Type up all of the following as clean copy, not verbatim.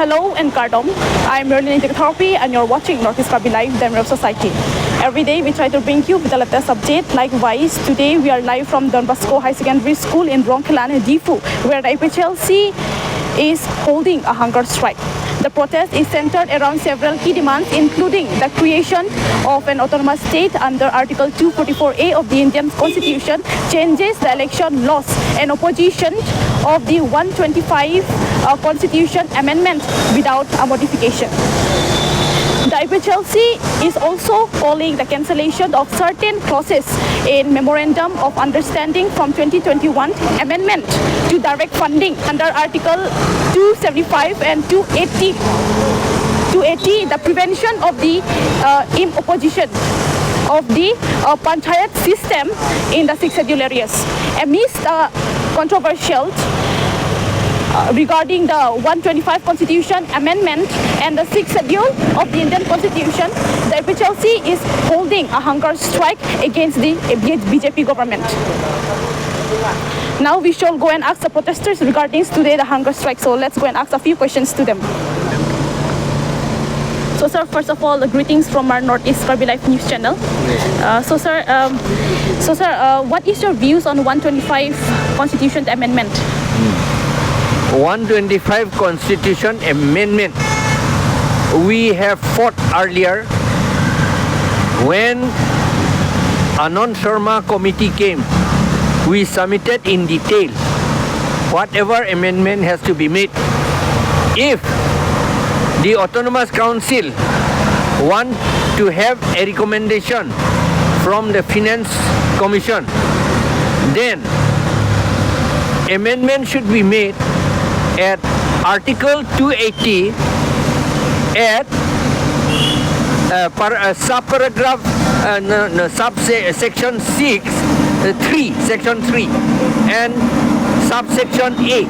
Hello and Kardom. I'm Merlin Therapy and you're watching Northeast Krabi Live, the Mirror of Society. Every day we try to bring you with the latest update. Likewise, today we are live from Don Bosco High Secondary School in Bronkelan, Difu, where the IPHLC is holding a hunger strike. The protest is centered around several key demands, including the creation of an autonomous state under Article 244A of the Indian Constitution, changes the election laws, and opposition of the 125 Constitution Amendment without a modification. The IPHLC is also calling the cancellation of certain clauses in Memorandum of Understanding from 2021 Amendment to direct funding under Article 275 and 280, the prevention of the imposition of the Panchayat system in the 6 scheduled areas. Amidst the controversial regarding the 125 Constitution Amendment and the 6th schedule of the Indian Constitution, the IPHLC is holding a hunger strike against the BJP government. Now we shall go and ask the protesters regarding today the hunger strike. So let's go and ask a few questions to them. So sir, first of all, greetings from our Northeast Krabi Live News channel. So sir, what is your views on 125 Constitution Amendment? 125 Constitution Amendment. We have fought earlier when Anand Sharma committee came. We submitted in detail whatever amendment has to be made. If the Autonomous Council want to have a recommendation from the Finance Commission, then amendment should be made at Article 280 at subparagraph subsection 6 3 section 3 and subsection A.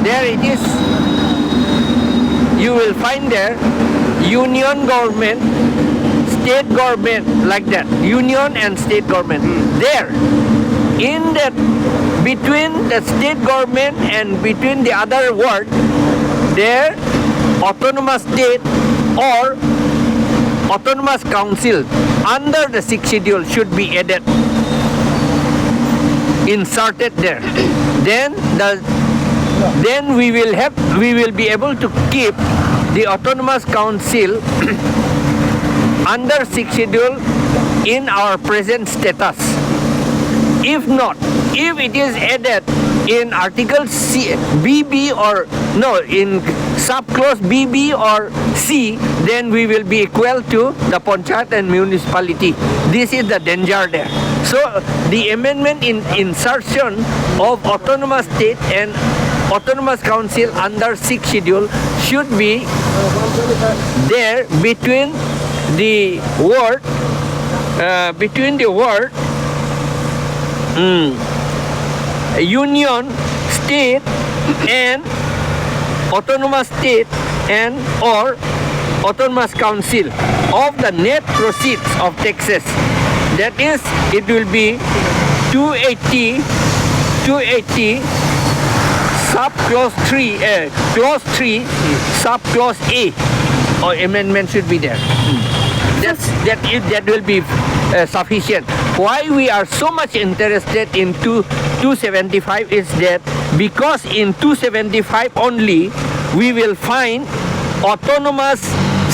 There it is. You will find there union government, state government, like that, union and state government. There, in that, between the state government and between the other word, there autonomous state or autonomous council under the 6th schedule should be added, inserted there. Then we will be able to keep the autonomous council under 6th schedule in our present status. If not, if it is added in Article C, BB or no, in subclause BB or C, then we will be equal to the Panchayat and municipality. This is the danger there. So the amendment in insertion of autonomous state and autonomous council under 6th schedule should be there between the word union, state and autonomous state and or autonomous council of the net proceeds of taxes. That is, it will be 280 subclause 3 clause 3 subclause A or amendment should be there. That will be sufficient. Why we are so much interested in 275 is that because in 275 only we will find autonomous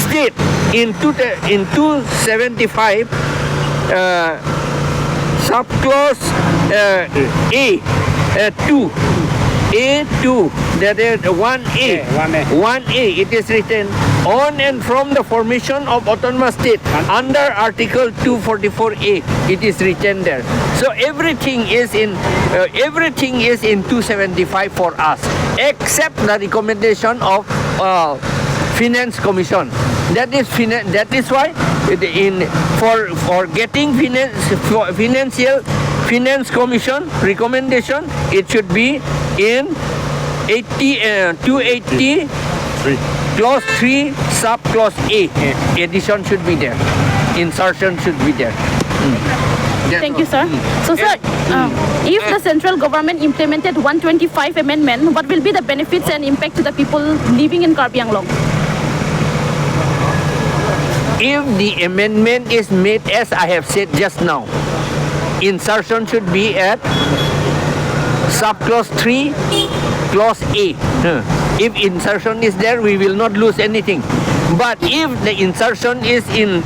state in 275 subclause A2, that is 1A, it is written on and from the formation of autonomous state under Article 244A, it is written there. So everything is in 275 for us, except the recommendation of Finance Commission. That is why for getting Finance Commission recommendation, it should be in 280 clause 3 subclause A. Addition should be there, insertion should be there. Thank you, sir. So, sir, if the central government implemented 125 amendment, what will be the benefits and impact to the people living in Karbi Anglong? If the amendment is made as I have said just now, insertion should be at subclause 3, clause A. If insertion is there, we will not lose anything. But if the insertion is in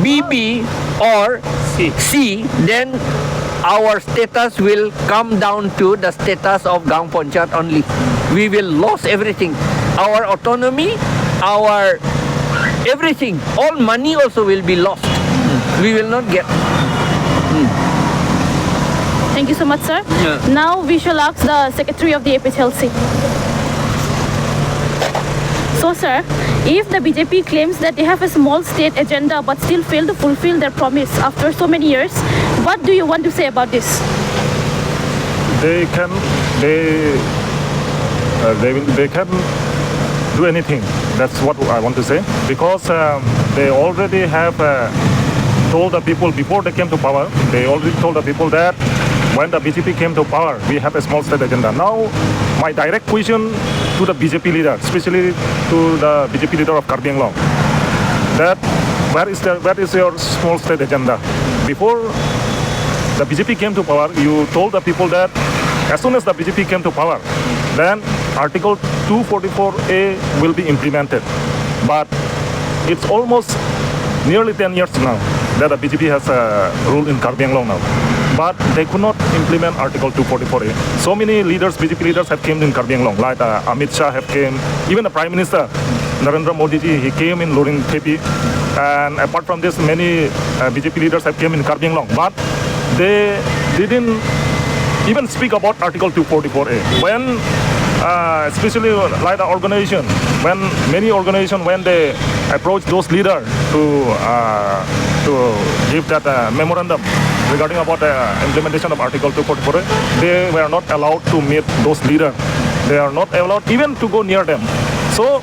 BB or C, then our status will come down to the status of Gang Ponchat only. We will lose everything. Our autonomy, our everything, all money also will be lost. We will not get. Thank you so much, sir. Yeah. Now we shall ask the Secretary of the APHLC. So, sir, if the BJP claims that they have a small state agenda but still fail to fulfill their promise after so many years, what do you want to say about this? They can do anything. That's what I want to say, because they already have told the people before they came to power. They already told the people that when the BJP came to power, we have a small state agenda. Now, my direct question to the BJP leader, especially to the BJP leader of Karbi Anglong, that where is your small state agenda? Before the BJP came to power, you told the people that as soon as the BJP came to power, then Article 244A will be implemented. But it's almost nearly 10 years now that the BJP has ruled in Karbi Anglong now. But they could not implement Article 244A. So many leaders, BJP leaders have came in Karbi Anglong, like Amit Shah have came, even the Prime Minister, Narendra Modi ji, he came in Luring Tepi. And apart from this, many BJP leaders have came in Karbi Anglong. But they didn't even speak about Article 244A. When, especially like the organization, when many organizations, when they approach those leaders to give that memorandum regarding about the implementation of Article 244A, they were not allowed to meet those leaders. They are not allowed even to go near them. So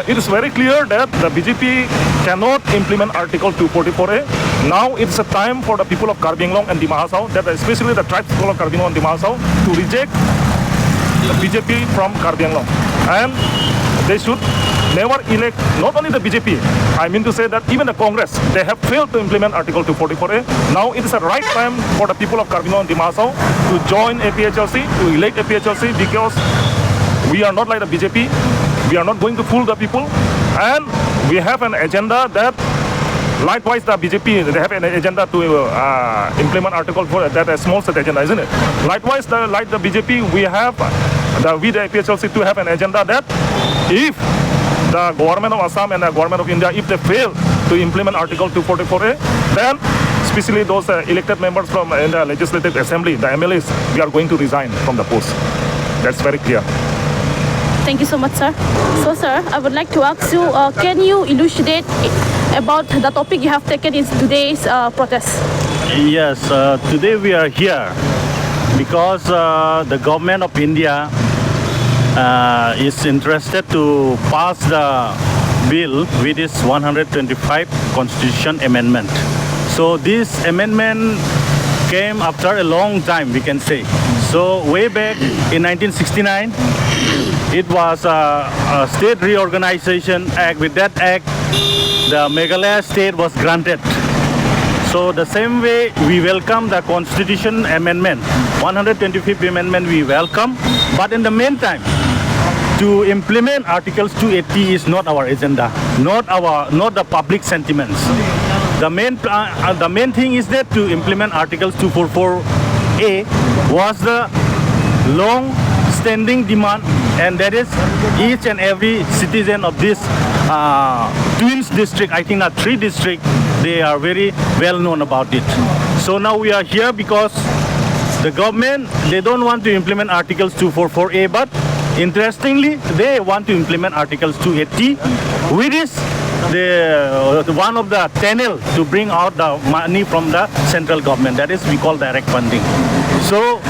it is very clear that the BJP cannot implement Article 244A. Now it's a time for the people of Karbi Anglong and Dima Hasao, that especially the tribes people of Karbi Anglong and Dima Hasao, to reject the BJP from Karbi Anglong. And they should never elect, not only the BJP, I mean to say that even the Congress, they have failed to implement Article 244A. Now it is the right time for the people of Karbi Anglong and Dima Hasao to join APHLC, to elect APHLC, because we are not like the BJP. We are not going to fool the people, and we have an agenda that, likewise, the BJP, they have an agenda to implement Article 4, that a small state agenda, isn't it? Likewise, like the BJP, we have, we the APHLC to have an agenda that if the government of Assam and the government of India, if they fail to implement Article 244A, then especially those elected members from the Legislative Assembly, the MLAs, we are going to resign from the post. That's very clear. Thank you so much, sir. So, sir, I would like to ask you, can you elucidate about the topic you have taken in today's protest? Yes, today we are here because the government of India is interested to pass the bill with its 125 Constitution Amendment. So this amendment came after a long time, we can say. So way back in 1969, it was a State Reorganization Act. With that act, the Meghalaya state was granted. So the same way we welcome the Constitution Amendment, 125th Amendment we welcome. But in the meantime, to implement Articles 280 is not our agenda, not the public sentiments. The main thing is that to implement Articles 244A was the long-standing demand, and that is each and every citizen of this Twins district, I think not 3 districts, they are very well known about it. So now we are here because the government, they don't want to implement Articles 244A, but interestingly, they want to implement Articles 280, which is one of the channel to bring out the money from the central government. That is, we call direct funding. So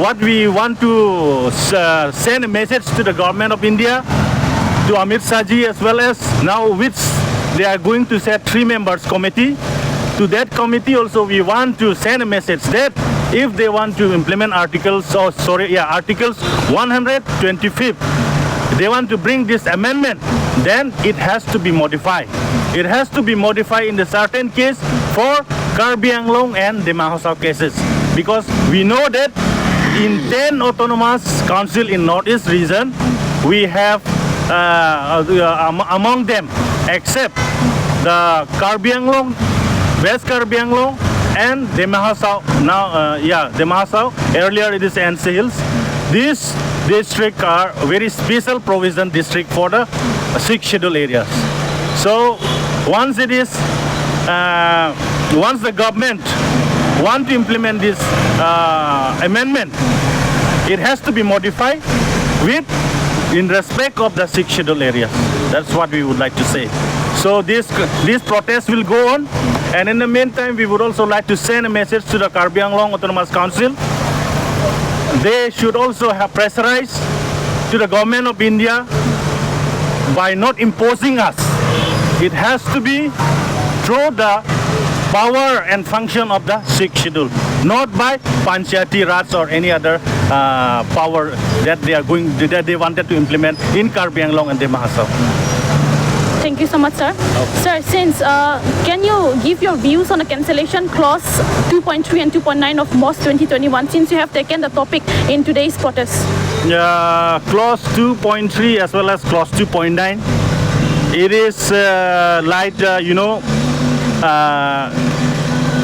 what we want to send a message to the government of India, to Amit Saji, as well as now which they are going to set 3 members committee. To that committee also we want to send a message that if they want to implement articles 125th, they want to bring this amendment, then it has to be modified. It has to be modified in the certain case for Karbi Anglong and Dima Hosao cases, because we know that in 10 autonomous council in Northeast region, we have among them, except the Karbi Anglong, West Karbi Anglong, and Dima Hosao. Now, Dima Hosao. Earlier it is NC Hills. These districts are very special provision district for the 6 schedule areas. So once it is, once the government want to implement this amendment, it has to be modified with in respect of the 6 schedule areas. That's what we would like to say. So this protest will go on, and in the meantime we would also like to send a message to the Karbi Anglong Autonomous Council. They should also have pressurized to the government of India by not imposing us. It has to be through the power and function of the 6th schedule, not by Panchayati Raj or any other power that they wanted to implement in Karbi Anglong and Dima Hosao. Thank you so much, sir. Sir, since can you give your views on the cancellation clause 2.3 and 2.9 of MOS 2021, since you have taken the topic in today's protest? Clause 2.3 as well as clause 2.9, it is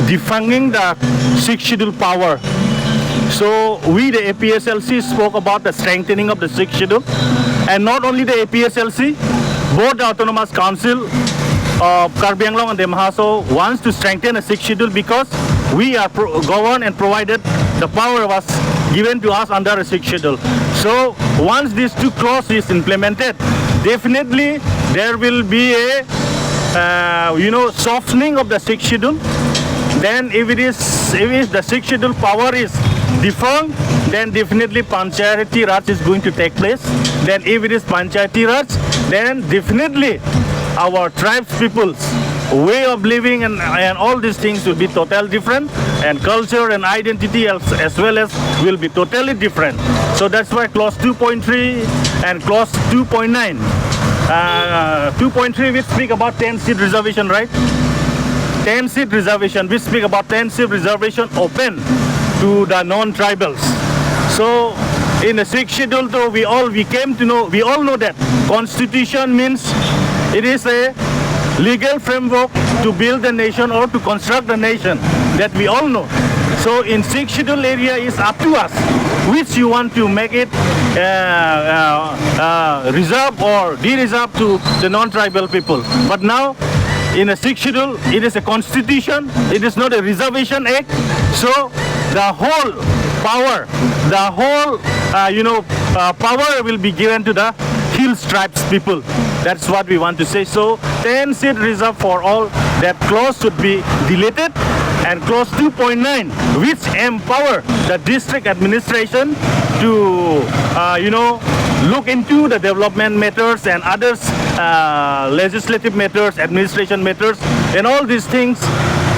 defunding the 6th schedule power. So we, the APSLC, spoke about the strengthening of the 6th schedule, and not only the APSLC, both the Autonomous Council of Karbi Anglong and Dima Hosao wants to strengthen the 6th schedule, because we are governed and provided the power was given to us under the 6th schedule. So once these 2 clauses is implemented, definitely there will be a softening of the 6th schedule. Then if the 6th schedule power is defunct, then definitely Panchayati Raj is going to take place. Then if it is Panchayati Raj, then definitely our tribes people's way of living and all these things will be totally different, and culture and identity as well as will be totally different. So that's why clause 2.3 and clause 2.9. 2.3 we speak about 10-seat reservation, right? 10-seat reservation. We speak about 10-seat reservation open to the non-tribals. So in the 6th schedule, though, we all know that Constitution means it is a legal framework to build a nation or to construct a nation, that we all know. So in 6th schedule area is up to us which you want to make it reserve or de-reserve to the non-tribal people. But now in a 6th schedule, it is a constitution, it is not a reservation act. So the whole power, power will be given to the Hills tribes people. That's what we want to say. So 10-seat reserve for all, that clause should be deleted. And clause 2.9, which empower the district administration to, look into the development matters and others, legislative matters, administration matters, and all these things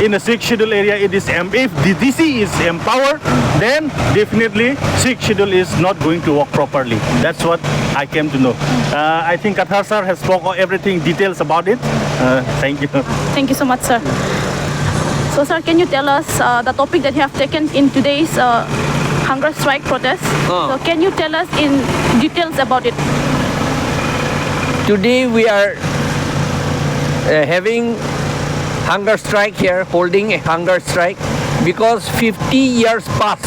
in the 6th schedule area. It is if the DC is empowered, then definitely 6th schedule is not going to work properly. That's what I came to know. I think Kathar sir has spoken everything details about it. Thank you. Thank you so much, sir. So, sir, can you tell us the topic that you have taken in today's hunger strike protest? So, can you tell us in details about it? Today we are having hunger strike here, holding a hunger strike because 50 years past,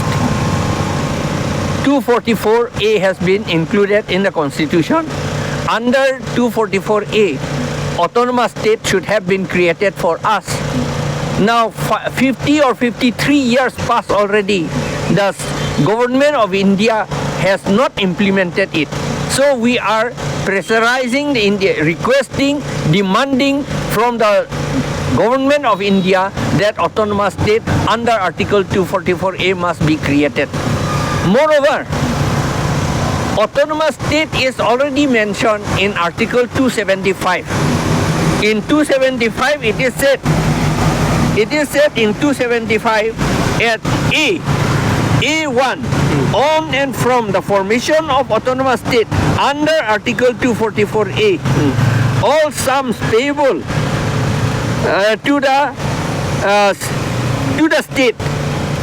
244A has been included in the Constitution. Under 244A, autonomous state should have been created for us. Now 50 or 53 years passed already. The government of India has not implemented it. So we are pressurizing the India, requesting, demanding from the government of India that autonomous state under Article 244A must be created. Moreover, autonomous state is already mentioned in Article 275. In 275 it is said in 275 at A1 on and from the formation of autonomous state under Article 244A, all sums payable to the state,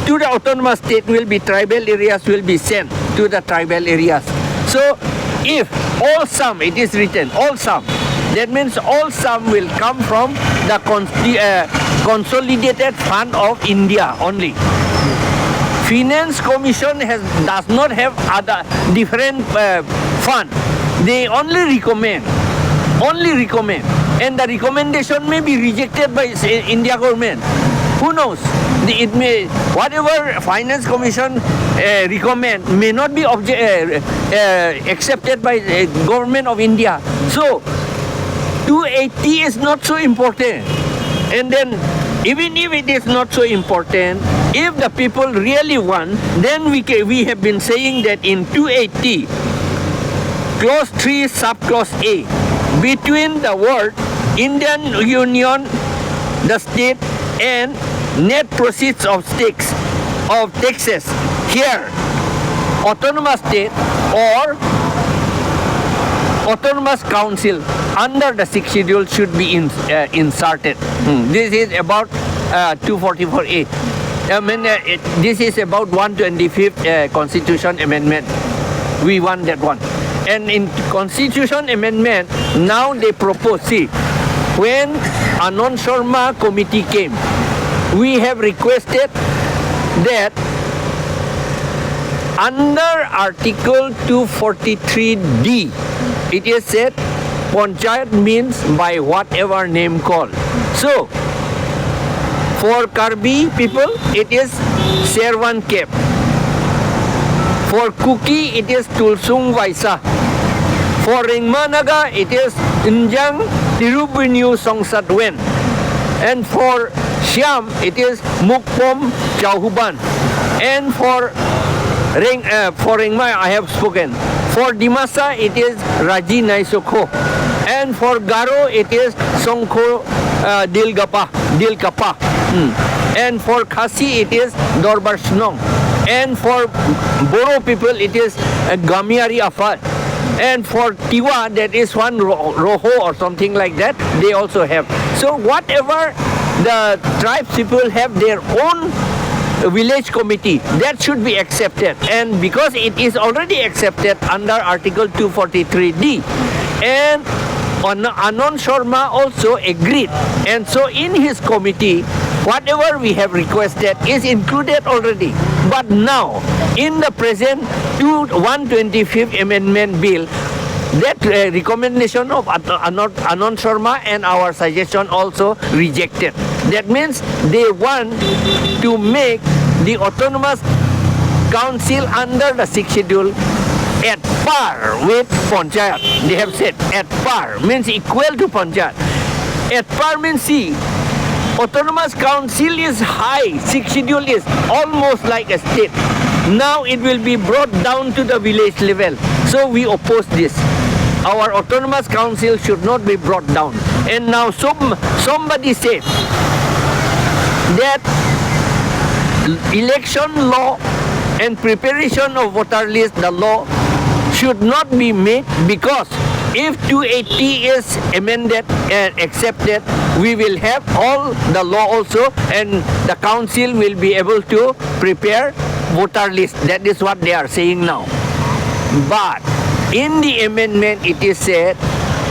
to the autonomous state will be tribal areas will be sent to the tribal areas. So if all sum, it is written all sum, that means all sum will come from the consolidated fund of India only. Finance Commission does not have other different fund. They only recommend, and the recommendation may be rejected by India government. Who knows? It may, whatever Finance Commission recommend may not be accepted by the government of India. So 280 is not so important. And then even if it is not so important, if the people really want, then we have been saying that in 280, clause 3 subclause A, between the word Indian Union, the state, and net proceeds of taxes, here autonomous state or autonomous council under the 6th schedule should be inserted. This is about 244A. I mean, this is about 125th Constitution Amendment. We want that one. And in Constitution Amendment, now they propose, see, when Anand Sharma committee came, we have requested that under Article 243D, it is said Panchayat means by whatever name called. So, for Karbi people, it is Servan Kep. For Kuki, it is Tulsung Vaisa. For Ringmanaga, it is Injang Tirubinyu Songsadwen. And for Siam, it is Mukpom Chauhuban. And for Ringma, I have spoken. For Dimasa, it is Raji Naisokho. And for Garo, it is Songkho Dilkapa. And for Khasi, it is Dorbar Snong. And for Boro people, it is Gamiari Afar. And for Tiwa, that is one Roho or something like that, they also have. So whatever the tribes people have their own village committee, that should be accepted. And because it is already accepted under Article 243D, and Anand Sharma also agreed. And so in his committee, whatever we have requested is included already. But now, in the present 125th Amendment Bill, that recommendation of Anand Sharma and our suggestion also rejected. That means they want to make the autonomous council under the 6th schedule at par with Panchayat. They have said at par means equal to Panchayat. At par means, see, autonomous council is high, 6th schedule is almost like a state. Now it will be brought down to the village level. So we oppose this. Our autonomous council should not be brought down. And now somebody said that election law and preparation of voter list, the law should not be made, because if 280 is amended and accepted, we will have all the law also, and the council will be able to prepare voter list. That is what they are saying now. But in the amendment, it is said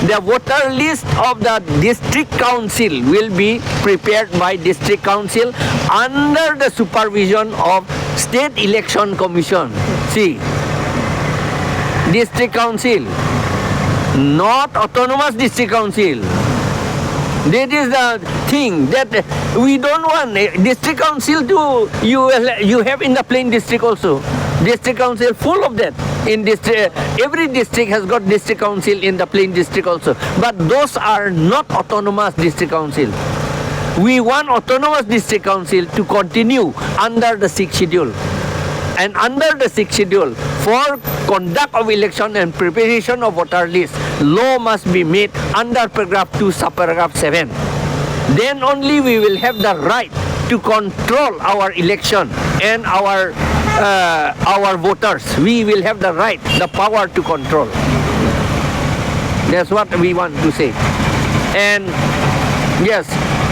the voter list of the district council will be prepared by district council under the supervision of State Election Commission. See, district council, not autonomous district council. That is the thing that we don't want. District council to you have in the plain district also. District council full of that. In district, every district has got district council in the plain district also. But those are not autonomous district council. We want autonomous district council to continue under the 6th schedule. And under the 6th schedule, for conduct of election and preparation of voter list, law must be made under paragraph 2, subparagraph 7. Then only we will have the right to control our election and our voters. We will have the right, the power to control. That's what we want to say. And yes,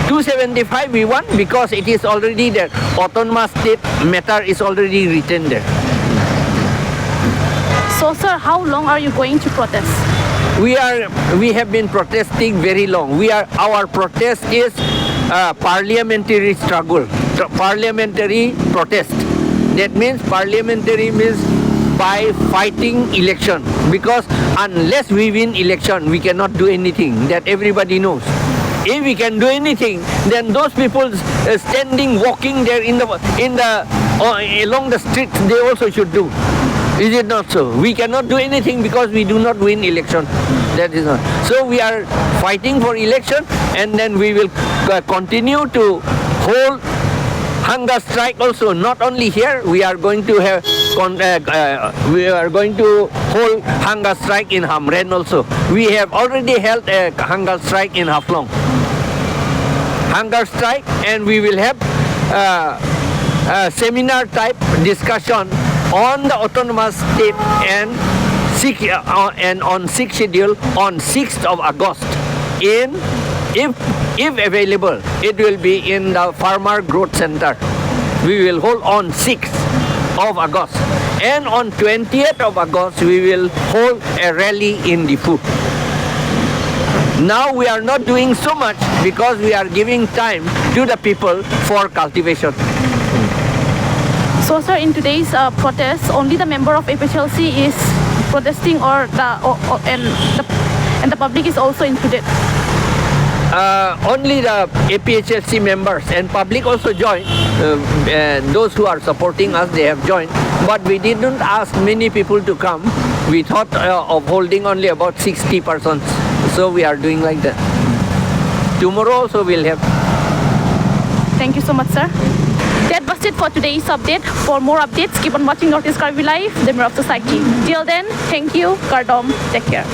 275 we want because it is already there. Autonomous state matter is already written there. So, sir, how long are you going to protest? We have been protesting very long. Our protest is parliamentary struggle, parliamentary protest. That means parliamentary means by fighting election, because unless we win election, we cannot do anything. That everybody knows. If we can do anything, then those people standing, walking there along the streets, they also should do. Is it not so? We cannot do anything because we do not win election. That is not. So we are fighting for election, and then we will continue to hold hunger strike also. Not only here, we are going to have hold hunger strike in Hamren also. We have already held a hunger strike in Haflong. Hunger strike, and we will have seminar type discussion on the autonomous state and on 6th schedule on 6th of August. If available, it will be in the Farmer Growth Center. We will hold on 6th of August. And on 20th of August, we will hold a rally in Difu. Now we are not doing so much because we are giving time to the people for cultivation. So, sir, in today's protest, only the member of APHLC is protesting, and the public is also included? Only the APHLC members and public also joined. Those who are supporting us, they have joined. But we didn't ask many people to come. We thought of holding only about 60 persons. So we are doing like that. Tomorrow also we'll have. Thank you so much, sir. That was it for today's update. For more updates, keep on watching Northeast Karbi Live, the Mirror of Society. Till then, thank you, Kardom, take care.